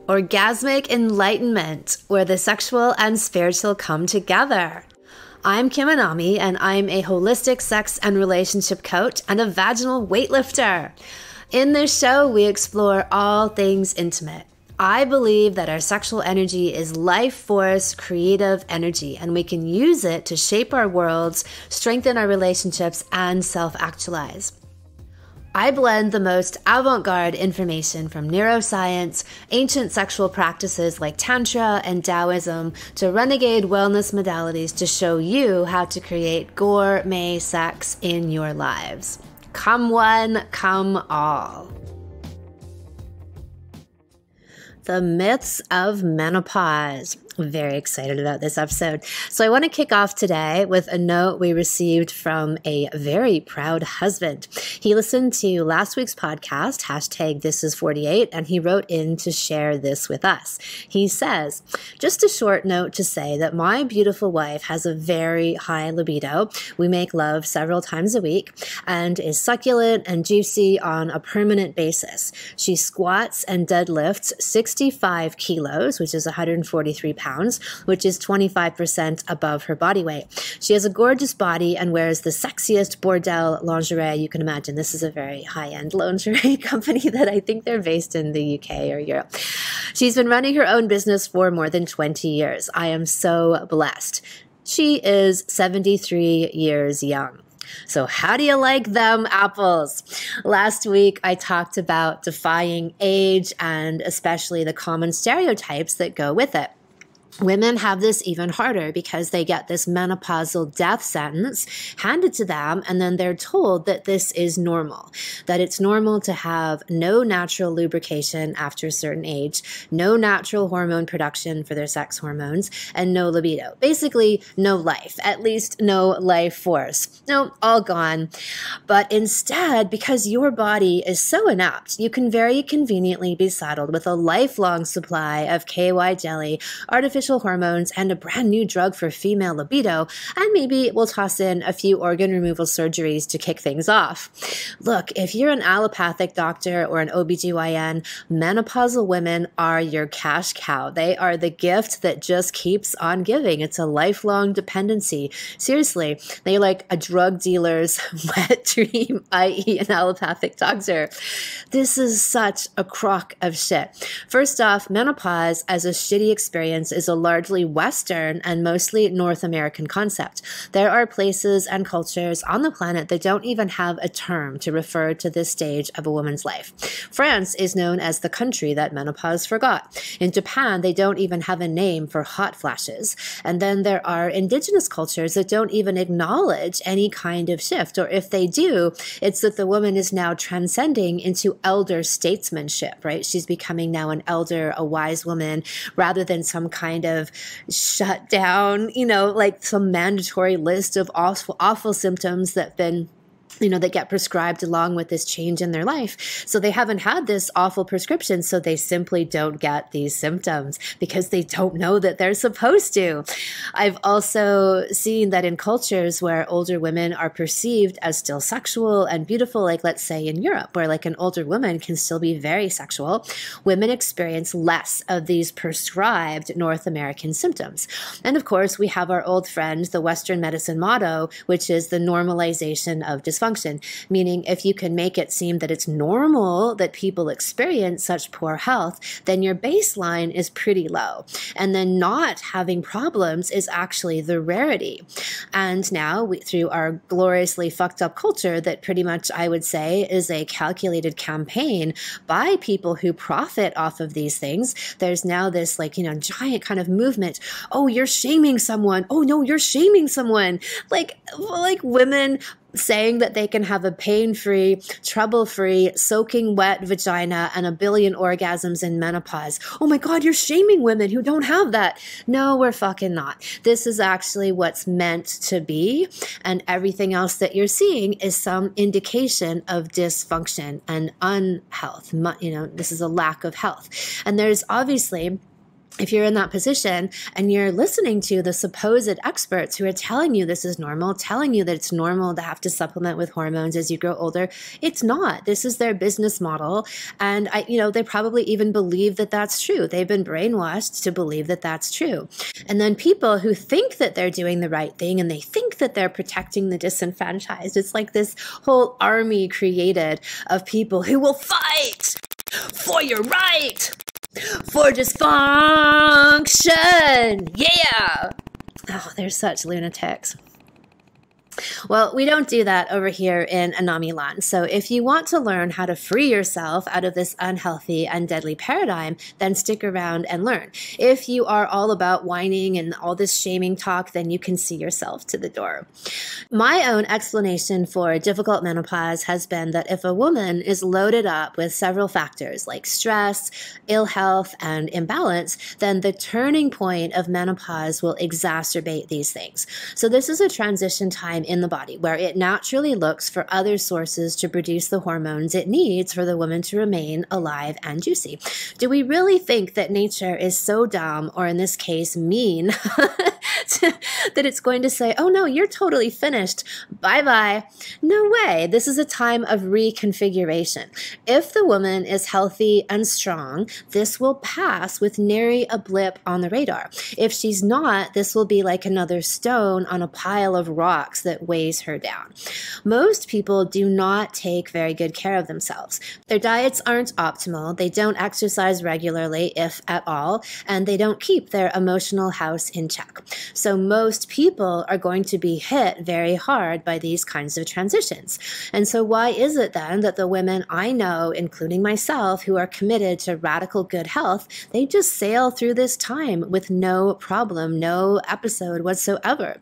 Orgasmic enlightenment, where the sexual and spiritual come together. I'm Kim Anami, and I'm a holistic sex and relationship coach and a vaginal weightlifter. In this show, we explore all things intimate. I believe that our sexual energy is life force, creative energy, and we can use it to shape our worlds, strengthen our relationships, and self-actualize. I blend the most avant-garde information from neuroscience, ancient sexual practices like Tantra and Taoism, to renegade wellness modalities to show you how to create gourmet sex in your lives. Come one, come all. The myths of menopause. Very excited about this episode. So I want to kick off today with a note we received from a very proud husband. He listened to last week's podcast, #ThisIs48, and he wrote in to share this with us. He says, just a short note to say that my beautiful wife has a very high libido. We make love several times a week and is succulent and juicy on a permanent basis. She squats and deadlifts 65 kilos, which is 143 pounds, which is 25% above her body weight. She has a gorgeous body and wears the sexiest bordel lingerie you can imagine. This is a very high-end lingerie company that I think they're based in the UK or Europe. She's been running her own business for more than 20 years. I am so blessed. She is 73 years young. So how do you like them apples? Last week, I talked about defying age and especially the common stereotypes that go with it. Women have this even harder because they get this menopausal death sentence handed to them, and then they're told that this is normal, that it's normal to have no natural lubrication after a certain age, no natural hormone production for their sex hormones, and no libido. Basically, no life, at least no life force. No, all gone. But instead, because your body is so inept, you can very conveniently be saddled with a lifelong supply of KY jelly, artificial hormones, and a brand new drug for female libido, and maybe we'll toss in a few organ removal surgeries to kick things off. Look, if you're an allopathic doctor or an OBGYN, menopausal women are your cash cow. They are the gift that just keeps on giving. It's a lifelong dependency. Seriously, they're like a drug dealer's wet dream, i.e. an allopathic doctor. This is such a crock of shit. First off, menopause as a shitty experience is a largely Western and mostly North American concept. There are places and cultures on the planet that don't even have a term to refer to this stage of a woman's life. France is known as the country that menopause forgot. In Japan, they don't even have a name for hot flashes. And then there are indigenous cultures that don't even acknowledge any kind of shift, or if they do, it's that the woman is now transcending into elder statesmanship, right? She's becoming now an elder, a wise woman, rather than some kind of shut down, like some mandatory list of awful symptoms that get prescribed along with this change in their life. So they haven't had this awful prescription, so they simply don't get these symptoms because they don't know that they're supposed to. I've also seen that in cultures where older women are perceived as still sexual and beautiful, like let's say in Europe, where like an older woman can still be very sexual, women experience less of these prescribed North American symptoms. And of course, we have our old friend, the Western medicine motto, which is the normalization of dysfunction. Meaning if you can make it seem that it's normal that people experience such poor health, then your baseline is pretty low. And then not having problems is actually the rarity. And now through our gloriously fucked up culture that pretty much I would say is a calculated campaign by people who profit off of these things, there's now this giant kind of movement. Oh, you're shaming someone. Oh no, you're shaming someone. Like women saying that they can have a pain-free, trouble-free, soaking wet vagina and a billion orgasms in menopause. Oh my God, you're shaming women who don't have that. No, we're fucking not. This is actually what's meant to be, and everything else that you're seeing is some indication of dysfunction and unhealth. This is a lack of health. And there's obviously if you're in that position and you're listening to the supposed experts who are telling you this is normal, telling you that it's normal to have to supplement with hormones as you grow older, it's not. This is their business model. And they probably even believe that that's true. They've been brainwashed to believe that that's true. And then people who think that they're doing the right thing and they think that they're protecting the disenfranchised, it's like this whole army created of people who will fight for your right, for dysfunction. Yeah. Oh, they're such lunatics. Well, we don't do that over here in Anamilan. So if you want to learn how to free yourself out of this unhealthy and deadly paradigm, then stick around and learn. If you are all about whining and all this shaming talk, then you can see yourself to the door. My own explanation for difficult menopause has been that if a woman is loaded up with several factors like stress, ill health, and imbalance, then the turning point of menopause will exacerbate these things. So this is a transition time in the body where it naturally looks for other sources to produce the hormones it needs for the woman to remain alive and juicy. Do we really think that nature is so dumb, or in this case mean, that it's going to say, oh no, you're totally finished, bye-bye? No way. This is a time of reconfiguration. If the woman is healthy and strong, this will pass with nary a blip on the radar. If she's not, this will be like another stone on a pile of rocks that weighs her down. Most people do not take very good care of themselves. Their diets aren't optimal, they don't exercise regularly, if at all, and they don't keep their emotional house in check. So most people are going to be hit very hard by these kinds of transitions. And so why is it then that the women I know, including myself, who are committed to radical good health, they just sail through this time with no problem, no episode whatsoever?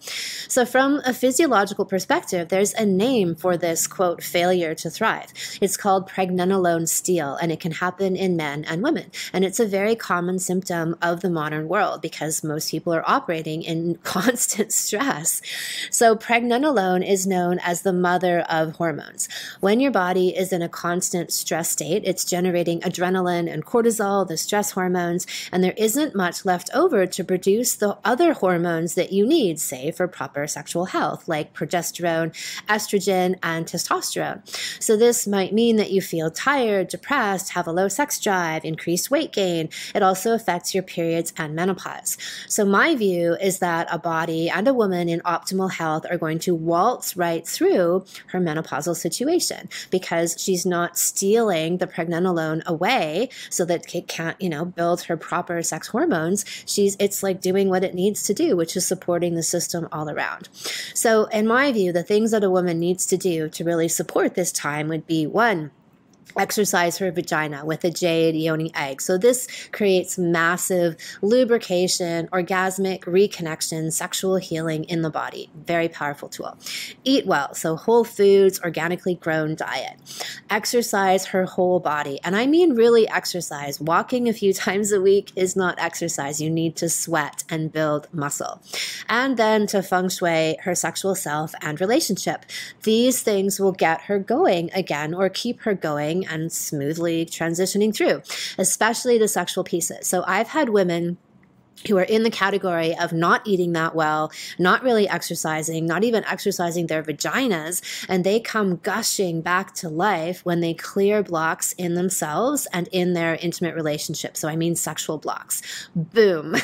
So from a physiological perspective, there's a name for this, quote, failure to thrive. It's called pregnenolone steal, and it can happen in men and women. And it's a very common symptom of the modern world because most people are operating in constant stress. So pregnenolone is known as the mother of hormones. When your body is in a constant stress state, it's generating adrenaline and cortisol, the stress hormones, and there isn't much left over to produce the other hormones that you need, say, for proper sexual health, like progesterone, estrogen, and testosterone. So this might mean that you feel tired, depressed, have a low sex drive, increased weight gain. It also affects your periods and menopause. So my view is that a body and a woman in optimal health are going to waltz right through her menopausal situation because she's not stealing the pregnenolone away so that it can't, build her proper sex hormones. It's like doing what it needs to do, which is supporting the system all around. So in my view, the things that a woman needs to do to really support this time would be, one, exercise her vagina with a jade yoni egg. So this creates massive lubrication, orgasmic reconnection, sexual healing in the body. Very powerful tool. Eat well. So whole foods, organically grown diet. Exercise her whole body. And I mean really exercise. Walking a few times a week is not exercise. You need to sweat and build muscle. And then to feng shui her sexual self and relationship. These things will get her going again or keep her going and smoothly transitioning through, especially the sexual pieces. So I've had women who are in the category of not eating that well, not really exercising, not even exercising their vaginas, and they come gushing back to life when they clear blocks in themselves and in their intimate relationship. So I mean sexual blocks. Boom.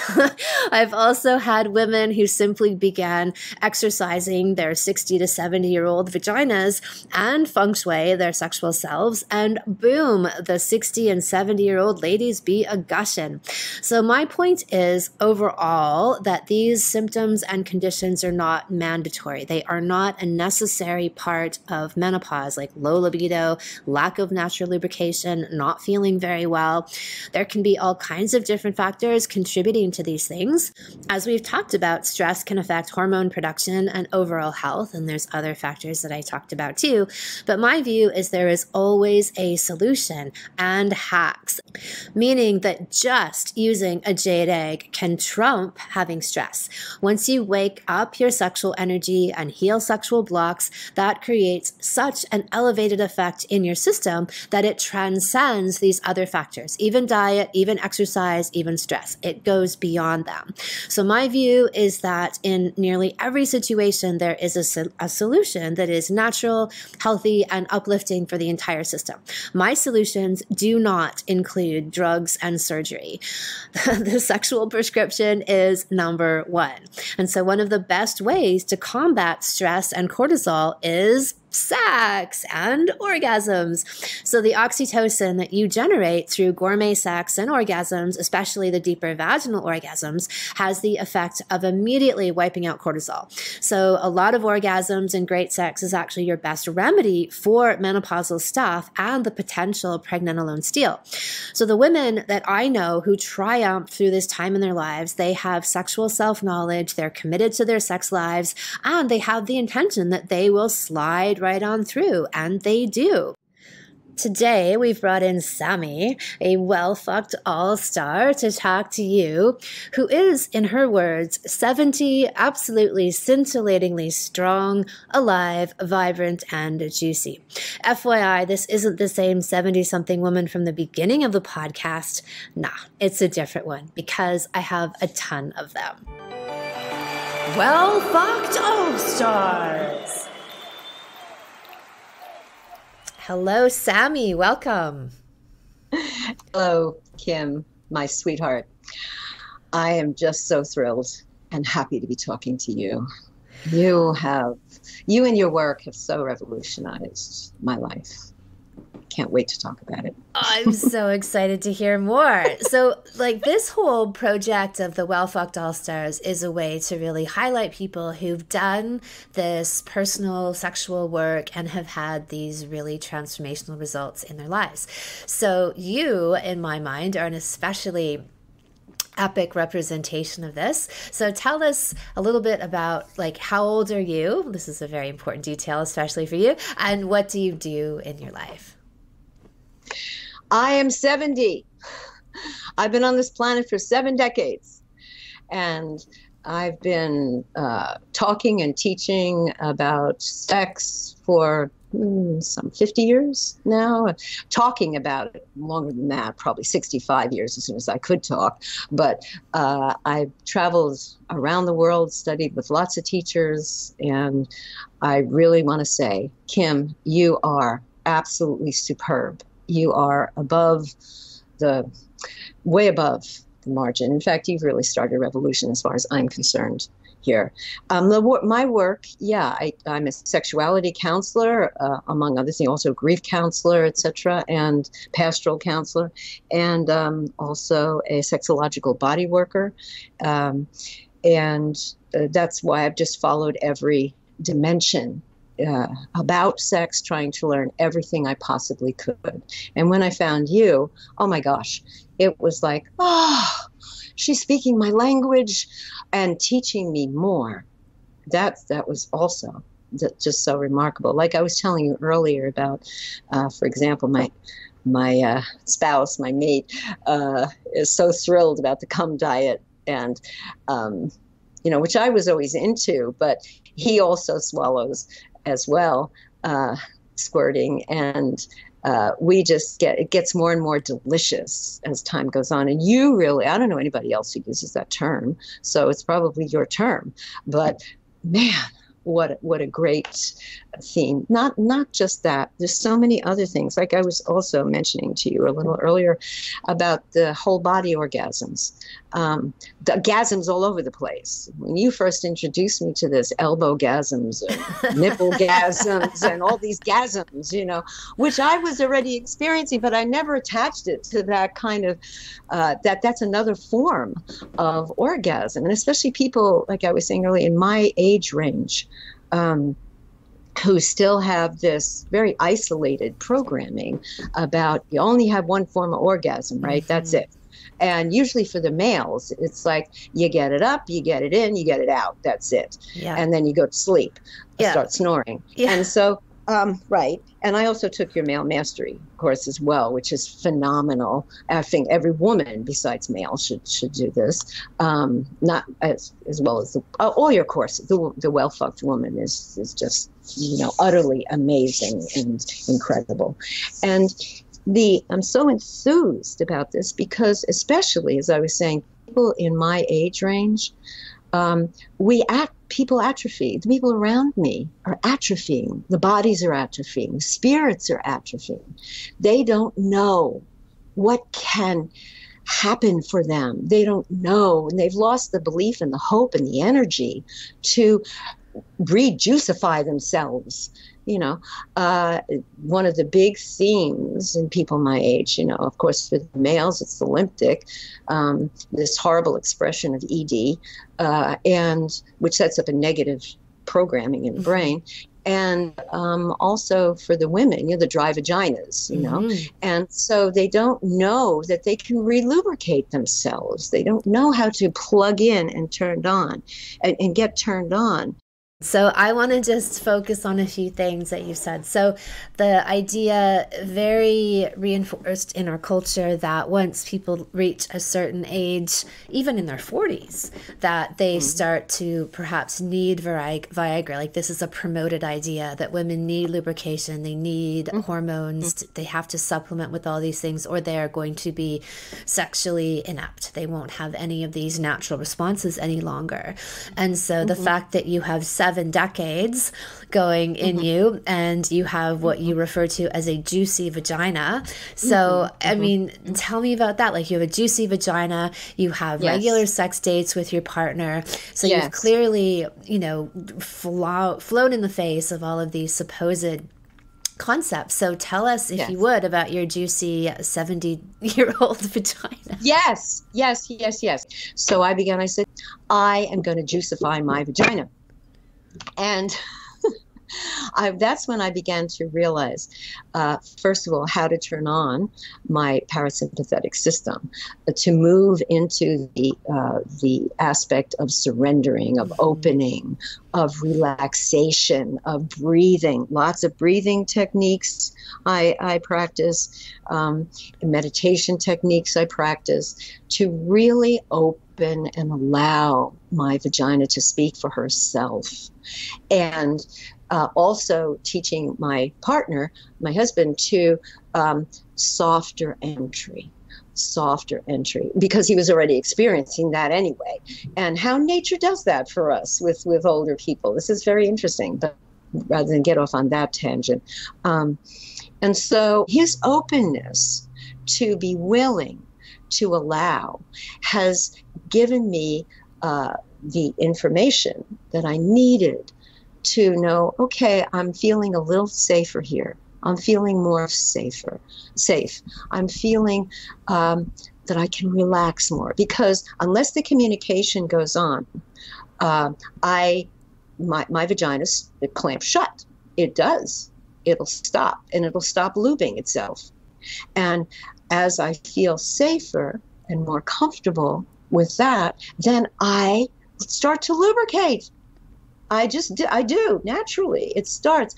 I've also had women who simply began exercising their 60 to 70-year-old vaginas and feng shui their sexual selves, and boom, the 60 and 70-year-old ladies be a gushin'. So my point is, overall, that these symptoms and conditions are not mandatory. They are not a necessary part of menopause, like low libido, lack of natural lubrication, not feeling very well. There can be all kinds of different factors contributing to these things. As we've talked about, stress can affect hormone production and overall health, and there's other factors that I talked about too. But my view is there is always a solution and hacks, meaning that just using a jade egg can trump having stress. Once you wake up your sexual energy and heal sexual blocks, that creates such an elevated effect in your system that it transcends these other factors, even diet, even exercise, even stress. It goes beyond them. So my view is that in nearly every situation, there is a solution that is natural, healthy, and uplifting for the entire system. My solutions do not include drugs and surgery. The sexual prescription is number one. And so one of the best ways to combat stress and cortisol is sex and orgasms. So the oxytocin that you generate through gourmet sex and orgasms, especially the deeper vaginal orgasms, has the effect of immediately wiping out cortisol. So a lot of orgasms and great sex is actually your best remedy for menopausal stuff and the potential pregnenolone steal. So the women that I know who triumph through this time in their lives, they have sexual self-knowledge, they're committed to their sex lives, and they have the intention that they will slide right on through, and they do. Today, we've brought in Sammy, a well-fucked all-star, to talk to you, who is, in her words, 70, absolutely scintillatingly strong, alive, vibrant, and juicy. FYI, this isn't the same 70-something woman from the beginning of the podcast. Nah, it's a different one, because I have a ton of them. Well-fucked all-stars! Hello, Sammy. Welcome. Hello, Kim, my sweetheart. I am just so thrilled and happy to be talking to you. You and your work have so revolutionized my life. Can't wait to talk about it. I'm so excited to hear more. So, this whole project of the Well-Fucked All-Stars is a way to really highlight people who've done this personal sexual work and have had these really transformational results in their lives. So you, in my mind, are an especially epic representation of this. So tell us a little bit about how old are you? This is a very important detail, especially for you. And what do you do in your life? I am 70. I've been on this planet for 7 decades. And I've been talking and teaching about sex for some 50 years now. Talking about it longer than that, probably 65 years as soon as I could talk. But I've traveled around the world, studied with lots of teachers. And I really want to say, Kim, you are absolutely superb. You are way above the margin. In fact, you've really started a revolution as far as I'm concerned here. My work, I'm a sexuality counselor, among other things, also grief counselor, etc., and pastoral counselor, and also a sexological body worker. And that's why I've just followed every dimension about sex, trying to learn everything I possibly could. And when I found you, oh my gosh, it was like, she's speaking my language and teaching me more. That was also just so remarkable. Like I was telling you earlier about, for example, my spouse, my mate, is so thrilled about the cum diet, and which I was always into, but he also swallows as well, squirting, and it gets more and more delicious as time goes on. And you really, I don't know anybody else who uses that term, so it's probably your term, but man, what a great theme. Not just that. There's so many other things. Like I was also mentioning to you a little earlier about the whole body orgasms. The gasms all over the place. When you first introduced me to this, elbow gasms, and nipple gasms, and all these gasms, which I was already experiencing, but I never attached it to that kind of, that's another form of orgasm. And especially people, like I was saying earlier, in my age range, who still have this very isolated programming about you only have one form of orgasm, right? Mm-hmm. That's it. And usually for the males, it's like you get it up, you get it in, you get it out. That's it. Yeah. And then you go to sleep, start snoring. Yeah. And so Right. And I also took your male mastery course as well, which is phenomenal. I think every woman besides male should do this. Not as well as all your courses. The Well Fucked Woman is just, utterly amazing and incredible. And I'm so enthused about this because, especially as I was saying, people in my age range, people atrophy. The people around me are atrophying. The bodies are atrophying. Spirits are atrophying. They don't know what can happen for them. They don't know, and they've lost the belief and the hope and the energy to rejuicify themselves. One of the big themes in people my age, of course, for the males, it's the limbic, this horrible expression of ED, and which sets up a negative programming in the brain. And also for the women, the dry vaginas, and so they don't know that they can relubricate themselves. They don't know how to plug in and turned on and get turned on. So I want to just focus on a few things that you said. So the idea, very reinforced in our culture, that once people reach a certain age, even in their 40s, that they start to perhaps need Viagra. Like, this is a promoted idea that women need lubrication, they need hormones, they have to supplement with all these things, or they are going to be sexually inept. They won't have any of these natural responses any longer. And so the fact that you have 7 decades going in you, and you have what you refer to as a juicy vagina. So, I mean, tell me about that. Like, you have a juicy vagina, you have regular sex dates with your partner. So you've clearly, flown in the face of all of these supposed concepts. So tell us, if you would, about your juicy 70-year-old vagina. Yes. So I said, I am going to juicify my vagina. And that's when I began to realize, first of all, how to turn on my parasympathetic system, to move into the aspect of surrendering, of opening, of relaxation, of breathing. Lots of breathing techniques I practice, meditation techniques I practice, to really open and allow my vagina to speak for herself. And also teaching my partner, my husband, to softer entry, because he was already experiencing that anyway. And how nature does that for us with older people. This is very interesting, but rather than get off on that tangent. And so his openness to be willing to allow has given me the information that I needed to know, okay, I'm feeling a little safer here. I'm feeling more safe. I'm feeling that I can relax more, because unless the communication goes on, my vagina clamps shut. It does. It'll stop, and it'll stop lubing itself. And as I feel safer and more comfortable with that, then I start to lubricate. I do naturally. It starts.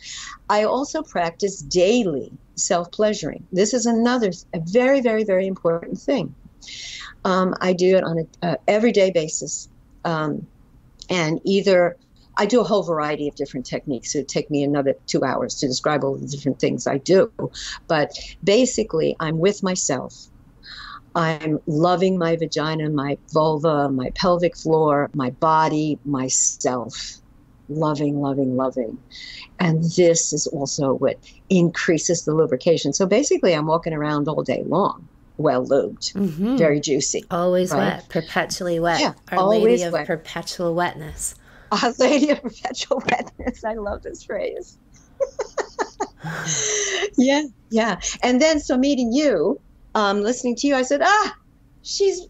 I also practice daily self-pleasuring. This is a very, very, very important thing. I do it on an everyday basis. And either I do a whole variety of different techniques. It would take me another 2 hours to describe all the different things I do. But basically, I'm with myself. I'm loving my vagina, my vulva, my pelvic floor, my body, myself. Loving, loving, loving. And this is also what increases the lubrication. So basically, I'm walking around all day long, well lubed, very juicy. Always wet, perpetually wet. Yeah, Our Lady of wet. Perpetual Wetness. Our Lady of Perpetual Wetness. I love this phrase. Yeah. And then, so meeting you, listening to you, I said, she's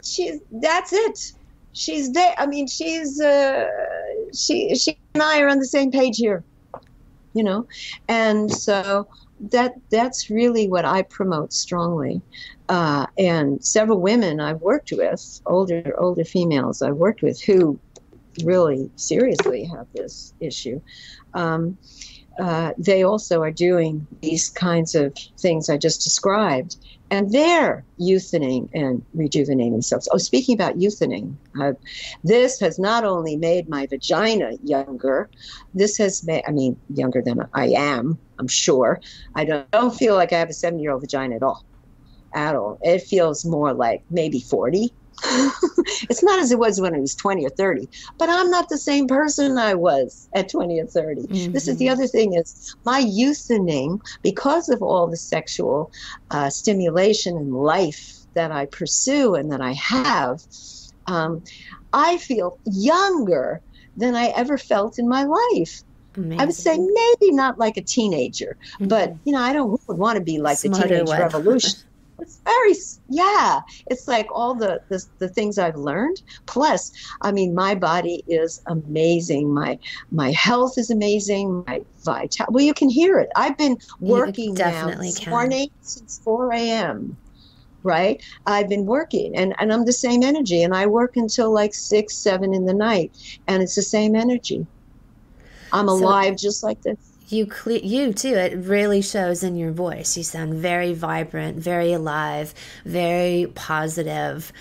that's it. She's there. I mean, she and I are on the same page here, and so that's really what I promote strongly. And several women I've worked with, older females I've worked with, who really seriously have this issue. they also are doing these kinds of things I just described, and they're youthening and rejuvenating themselves. Oh, speaking about youthening, this has not only made my vagina younger, this has made, I mean, younger than I am, I'm sure. I don't feel like I have a 7-year-old vagina at all. At all. It feels more like maybe 40. It's not as it was when I was 20 or 30, but I'm not the same person I was at 20 or 30. Mm-hmm. This is the other thing, is my youthening, because of all the sexual stimulation and life that I pursue and that I have, I feel younger than I ever felt in my life. Amazing. I would say maybe not like a teenager, but I don't want to be like Smarter the teenage revolution. It's very, it's like all the things I've learned. Plus, I mean, my body is amazing. My health is amazing. My vitality, well, you can hear it. I've been working now this morning since 4 a.m., right? I've been working, and I'm the same energy, and I work until like 6, 7 in the night, and it's the same energy. I'm alive just like this. You too. It really shows in your voice. You sound very vibrant, very alive, very positive.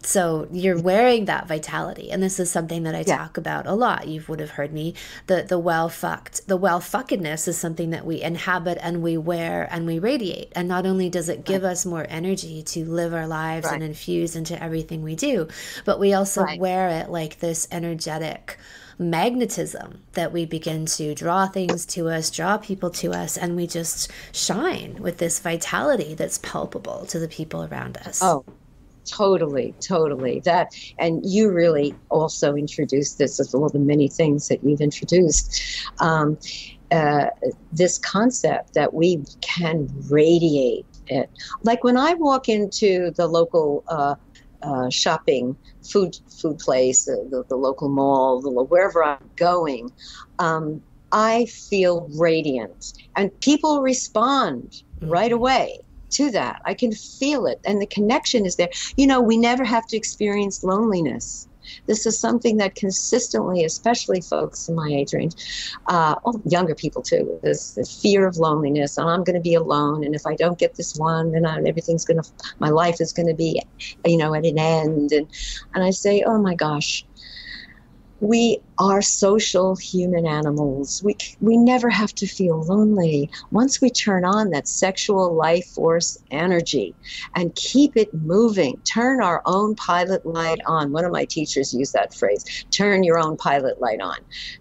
So you're wearing that vitality, and this is something that I talk about a lot. You would have heard me. The well-fuckedness is something that we inhabit and we wear and we radiate. And not only does it give us more energy to live our lives and infuse into everything we do, but we also wear it like this energetic magnetism that we begin to draw things to us, draw people to us, and we just shine with this vitality that's palpable to the people around us. Oh, totally. That, and you really also introduced this as one of the many things that you've introduced. This concept that we can radiate it. Like when I walk into the local shopping food place, the local mall, wherever I'm going, I feel radiant, and people respond right away to that. I can feel it, and the connection is there. We never have to experience loneliness. This is something that consistently, especially folks in my age range, younger people too, there's the fear of loneliness, and I'm going to be alone, and if I don't get this one, then my life is going to be, at an end. And I say, oh my gosh, we are social human animals. We never have to feel lonely. Once we turn on that sexual life force energy and keep it moving, turn our own pilot light on. One of my teachers used that phrase, turn your own pilot light on.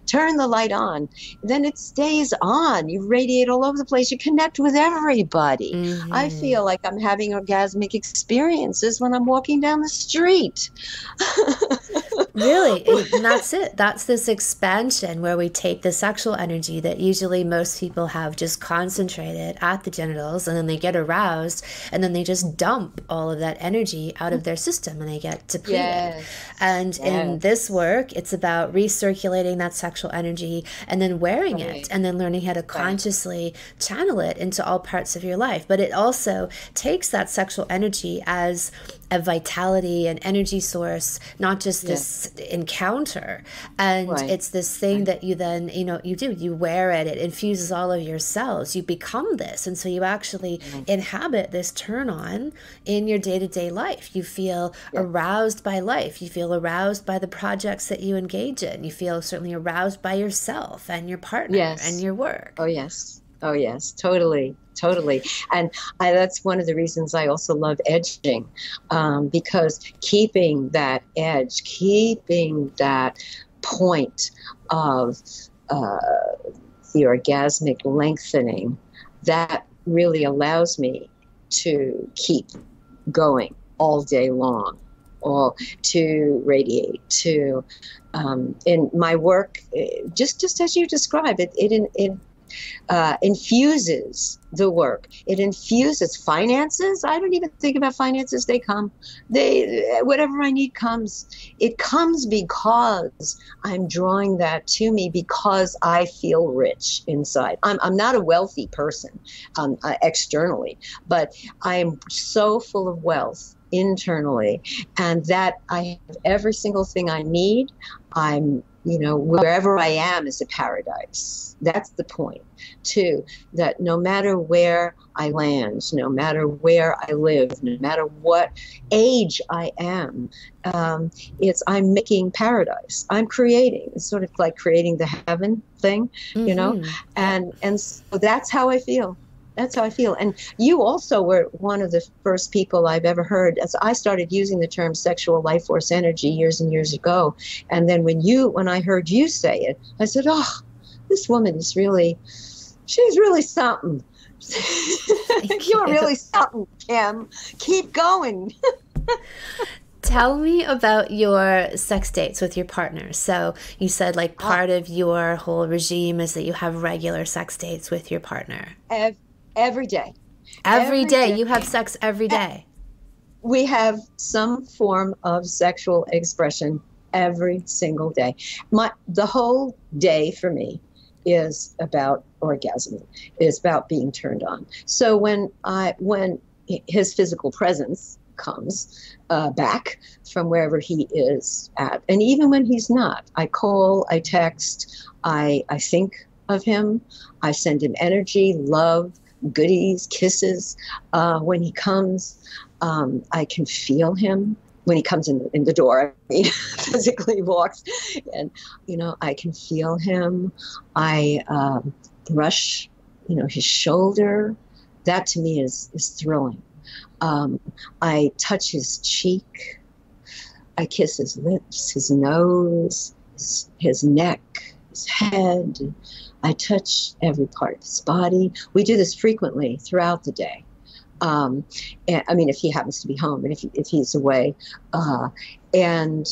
Turn the light on, then it stays on. You radiate all over the place. You connect with everybody. Mm-hmm. I feel like I'm having orgasmic experiences when I'm walking down the street. Really, and that's it. That's this expansion where we take the sexual energy that usually most people have just concentrated at the genitals, and then they get aroused, and then they just dump all of that energy out of their system, and they get depleted. Yes. And in this work, it's about recirculating that sexual energy and then wearing it, and then learning how to consciously channel it into all parts of your life. But it also takes that sexual energy as a vitality, an energy source, not just this encounter. And it's this thing that you then, you wear it, it infuses all of your cells, you become this. And so you actually inhabit this turn on in your day-to-day life. You feel aroused by life. You feel aroused by the projects that you engage in. You feel certainly aroused by yourself and your partner and your work. Oh, yes, totally. And that's one of the reasons I also love edging, because keeping that edge, keeping that point of the orgasmic lengthening, that really allows me to keep going all day long, or to radiate, to in my work, just as you describe it, it infuses the work. It infuses finances. I don't even think about finances. They come. Whatever I need comes. It comes because I'm drawing that to me, because I feel rich inside. I'm not a wealthy person externally, but I'm so full of wealth internally, and that I have every single thing I need. I'm wherever I am is a paradise. That's the point, too, that no matter where I land, no matter where I live, no matter what age I am, I'm making paradise. I'm creating. It's sort of like creating the heaven thing, and so that's how I feel. That's how I feel. And you also were one of the first people I've ever heard, as I started using the term sexual life force energy years and years ago. And then when I heard you say it, I said, oh, this woman is she's really something. You're really something, Kim. Keep going. Tell me about your sex dates with your partner. So you said like part of your whole regime is that you have regular sex dates with your partner. Every day. Every day. You have sex every day. We have some form of sexual expression every single day. The whole day for me is about orgasming. It's about being turned on. So when his physical presence comes back from wherever he is at, and even when he's not, I call, I text, I think of him, I send him energy, love, goodies, kisses. When he comes, I can feel him. When he comes in the door, I mean, physically walks, and I can feel him. I brush, his shoulder. That to me is thrilling. I touch his cheek. I kiss his lips, his nose, his neck, his head. I touch every part of his body. We do this frequently throughout the day. And, I mean, if he happens to be home and if he's away, and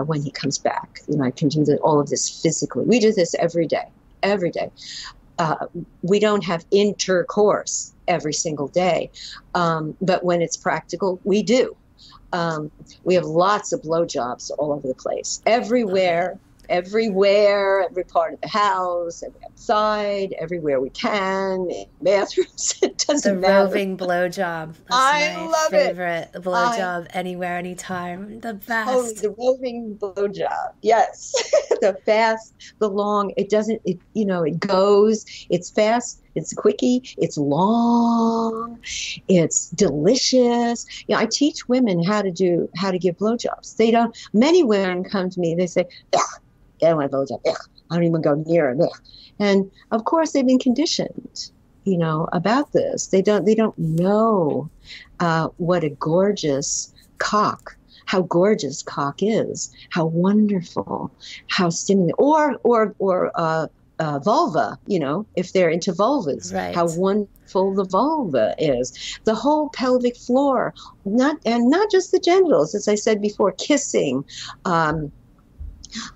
when he comes back, I can do all of this physically. We do this every day. We don't have intercourse every single day, but when it's practical, we do. We have lots of blowjobs all over the place, everywhere, every part of the house, outside, everywhere we can, in bathrooms. It doesn't matter. The roving blowjob. I love it. Favorite blowjob, anywhere, anytime. The best. Oh, the roving blowjob. Yes. The fast, the long. It doesn't. It goes. It's fast. It's quickie. It's long. It's delicious. I teach women how to give blowjobs. They don't. Many women come to me. They say, "Ugh, I don't want a blowjob. Ugh, I don't even go near it." Ugh. And of course, they've been conditioned, about this. They don't know what a gorgeous cock. How gorgeous cock is. How wonderful. How stimulating. Or vulva, if they're into vulvas, right. How wonderful the vulva is. The whole pelvic floor, not just the genitals, as I said before, kissing,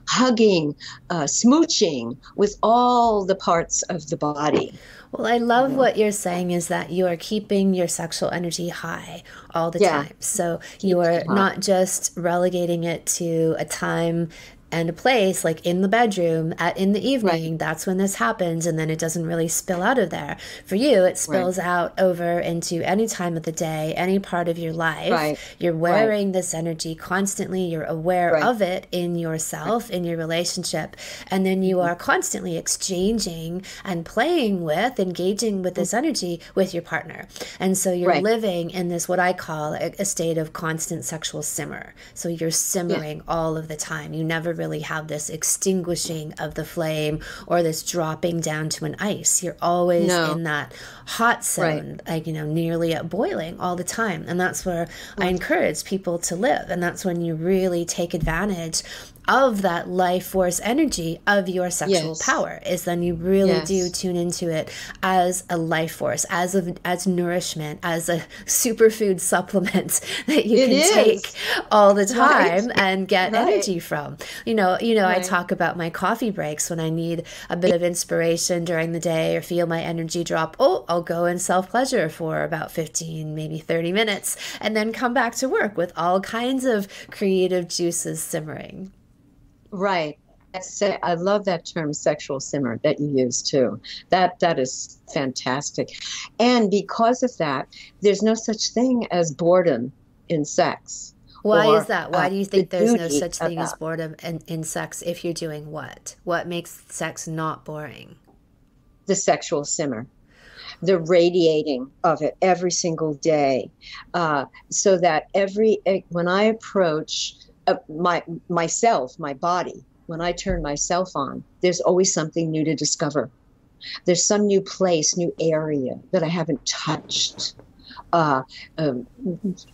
hugging, smooching with all the parts of the body. Well, I love what you're saying is that you are keeping your sexual energy high all the time. So you are not just relegating it to a time and a place like in the bedroom in the evening. Right. That's when this happens, and then it doesn't really spill out of there. For you, it spills out over into any time of the day, any part of your life. Right. You're wearing this energy constantly. You're aware of it in yourself, in your relationship, and then you are constantly exchanging and playing with, engaging with this energy with your partner. And so you're living in this, what I call a state of constant sexual simmer. So you're simmering all of the time. You never really have this extinguishing of the flame or this dropping down to an ice. You're always in that hot zone, like, nearly at boiling all the time. And that's where I encourage people to live. And that's when you really take advantage of that life force energy of your sexual power, is then you really do tune into it as a life force, as nourishment, as a superfood supplement that you can take all the time and get energy from. I talk about my coffee breaks when I need a bit of inspiration during the day or feel my energy drop. I'll go and self-pleasure for about 15, maybe 30 minutes, and then come back to work with all kinds of creative juices simmering. Right. I love that term, sexual simmer, that you use too. That is fantastic. And because of that, there's no such thing as boredom in sex Why is that? Why do you the think there's no duty such thing as about boredom in sex if you're doing what? What makes sex not boring? the sexual simmer, the radiating of it every single day, so that when I approach myself, my body, when I turn myself on, there's always something new to discover. There's some new place, new area that I haven't touched uh, um,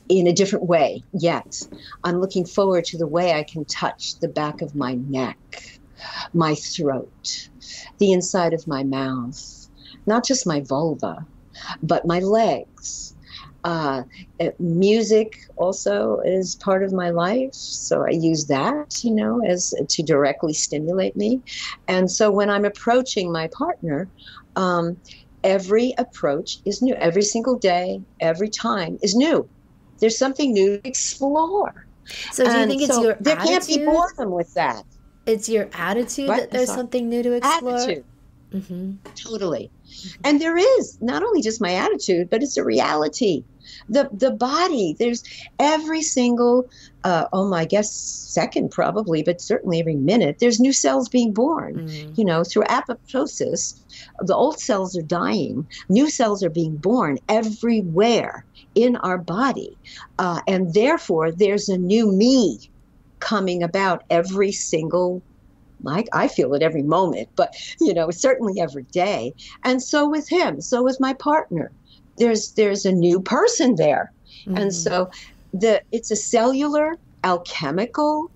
in a different way yet. I'm looking forward to the way I can touch the back of my neck, my throat, the inside of my mouth, not just my vulva, but my legs. Music also is part of my life, so I use that, as to directly stimulate me. And so when I'm approaching my partner, every approach is new. Every single day, every time is new. There's something new to explore. So do you think it's your there attitude? Can't be boredom with that. It's your attitude that there's something new to explore? Attitude. Mm-hmm. Totally. And there is not only just my attitude, but it's a reality. The body, there's every single, I guess second probably, but certainly every minute, there's new cells being born. Through apoptosis, the old cells are dying. New cells are being born everywhere in our body. And therefore, there's a new me coming about every single I feel it every moment, but certainly every day. And so with him, so with my partner, there's a new person there. Mm-hmm. And so it's a cellular, alchemical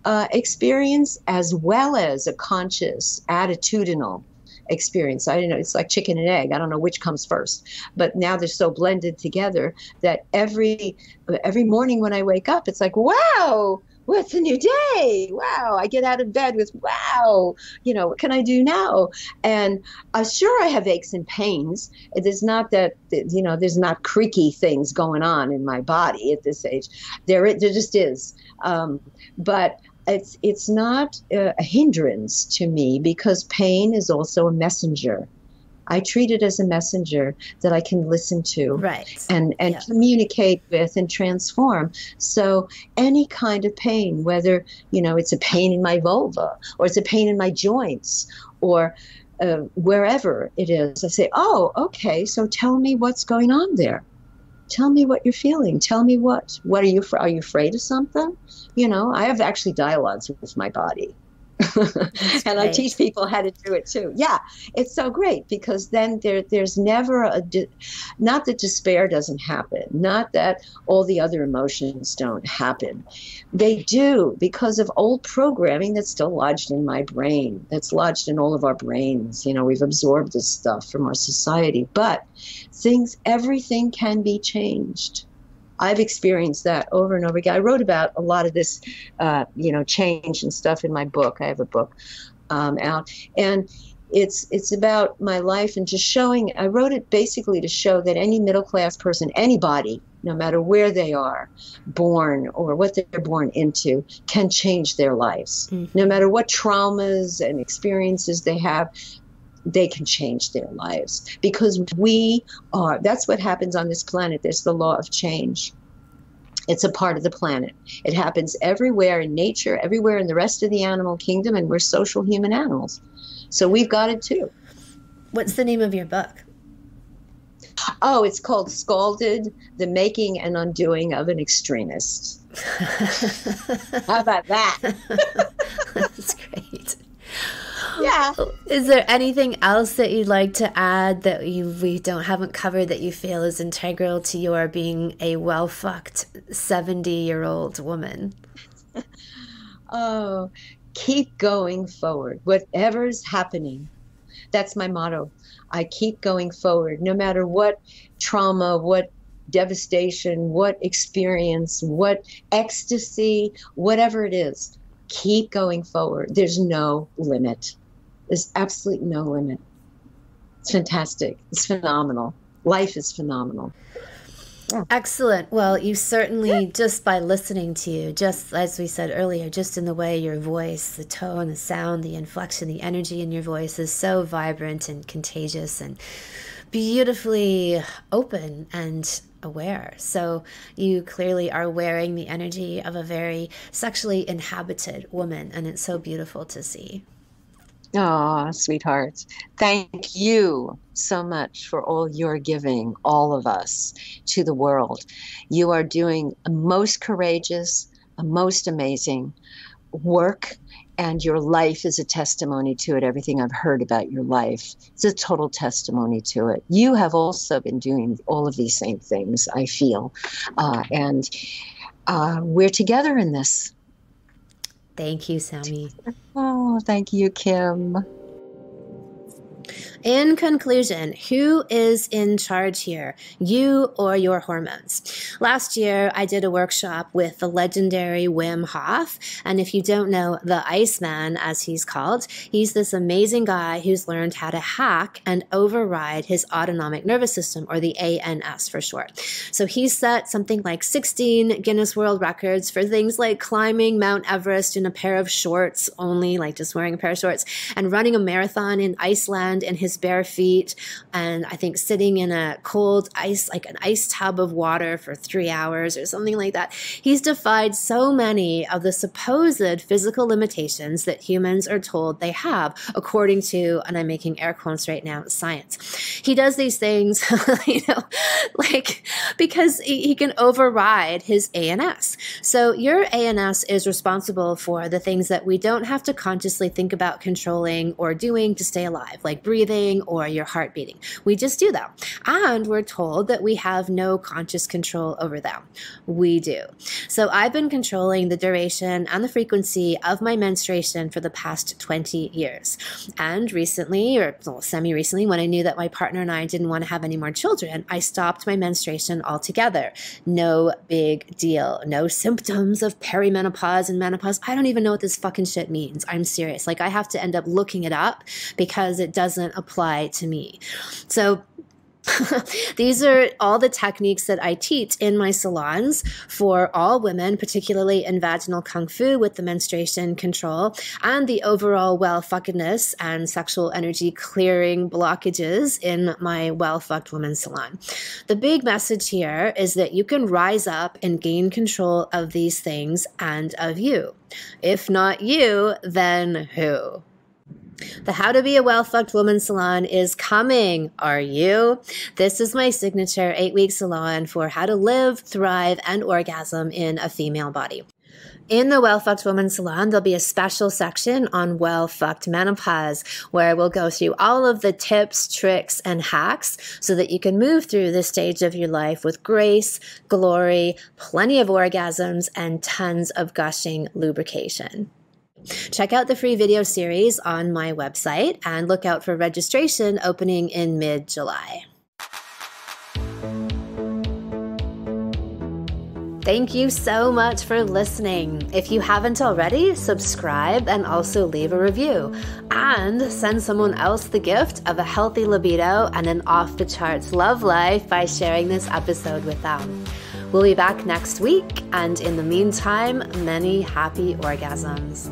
experience, as well as a conscious, attitudinal experience. I don't know, it's like chicken and egg. I don't know which comes first, but now they're so blended together that every morning when I wake up, it's like, wow, what's a new day? Wow. I get out of bed with, wow, what can I do now? And sure, I have aches and pains. There's not that, there's not creaky things going on in my body at this age. There just is. But it's not a hindrance to me, because pain is also a messenger. I treat it as a messenger that I can listen to, right, and communicate with and transform. So any kind of pain, whether, it's a pain in my vulva, or it's a pain in my joints, or wherever it is, I say, oh, okay, so tell me what's going on there. Tell me what you're feeling. Tell me what are you afraid of something? I have actually dialogues with my body. And I teach people how to do it too. Yeah, it's so great, because then there's never not that despair doesn't happen, not that all the other emotions don't happen. They do, because of old programming that's still lodged in my brain, that's lodged in all of our brains. We've absorbed this stuff from our society, but everything can be changed. I've experienced that over and over again. I wrote about a lot of this, change and stuff in my book. I have a book out, and it's about my life, and just showing. I wrote it basically to show that any middle class person, anybody, no matter where they are born or what they're born into, can change their lives. Mm-hmm. No matter what traumas and experiences they have, they can change their lives, because that's what happens on this planet. There's the law of change. It's a part of the planet. It happens everywhere in nature, everywhere in the rest of the animal kingdom, and we're social human animals. So we've got it too. What's the name of your book? Oh, it's called Scalded: The Making and Undoing of an Extremist. How about that? That's great. Yeah. Is there anything else that you'd like to add that we haven't covered that you feel is integral to your being a well-fucked 70-year-old woman? Oh, keep going forward. Whatever's happening, that's my motto. I keep going forward, no matter what trauma, what devastation, what experience, what ecstasy, whatever it is. Keep going forward. There's no limit. There's absolutely no limit. It's fantastic. It's phenomenal. Life is phenomenal. Yeah. Excellent. Well, you certainly, just by listening to you, just as we said earlier, just in the way your voice, the tone, the sound, the inflection, the energy in your voice is so vibrant and contagious and beautifully open and aware. So you clearly are wearing the energy of a very sexually inhabited woman, and it's so beautiful to see. Oh, sweetheart. Thank you so much for all you're giving, all of us, to the world. You are doing a most courageous, a most amazing work, and your life is a testimony to it. Everything I've heard about your life is a total testimony to it. You have also been doing all of these same things, I feel. And we're together in this. Thank you, Sammy. Oh, thank you, Kim. In conclusion, who is in charge here, you or your hormones? Last year, I did a workshop with the legendary Wim Hof. And if you don't know the Iceman, as he's called, he's this amazing guy who's learned how to hack and override his autonomic nervous system, or the ANS for short. So he set something like 16 Guinness World Records for things like climbing Mount Everest in a pair of shorts only, like just wearing a pair of shorts, and running a marathon in Iceland in his bare feet, and I think sitting in a cold ice, like an ice tub of water for 3 hours or something like that. He's defied so many of the supposed physical limitations that humans are told they have, according to, and I'm making air quotes right now, science. He does these things, like because he can override his ANS. So your ANS is responsible for the things that we don't have to consciously think about controlling or doing to stay alive, like breathing or your heart beating. We just do them. And we're told that we have no conscious control over them. We do. So I've been controlling the duration and the frequency of my menstruation for the past 20 years. And recently, or semi-recently, when I knew that my partner and I didn't want to have any more children, I stopped my menstruation altogether. No big deal. No symptoms of perimenopause and menopause. I don't even know what this fucking shit means. I'm serious. Like, I have to end up looking it up because it doesn't apply to me. So these are all the techniques that I teach in my salons for all women, particularly in vaginal kung fu with the menstruation control and the overall well-fuckedness and sexual energy clearing blockages in my well-fucked woman salon. The big message here is that you can rise up and gain control of these things and of you. If not you, then who? The How to Be a Well-Fucked Woman Salon is coming. Are you? This is my signature 8-week salon for how to live, thrive, and orgasm in a female body. In the Well-Fucked Woman Salon, there'll be a special section on well-fucked menopause, where we'll go through all of the tips, tricks, and hacks so that you can move through this stage of your life with grace, glory, plenty of orgasms, and tons of gushing lubrication. Check out the free video series on my website and look out for registration opening in mid-July. Thank you so much for listening. If you haven't already, subscribe and also leave a review. And send someone else the gift of a healthy libido and an off-the-charts love life by sharing this episode with them. We'll be back next week, and in the meantime, many happy orgasms.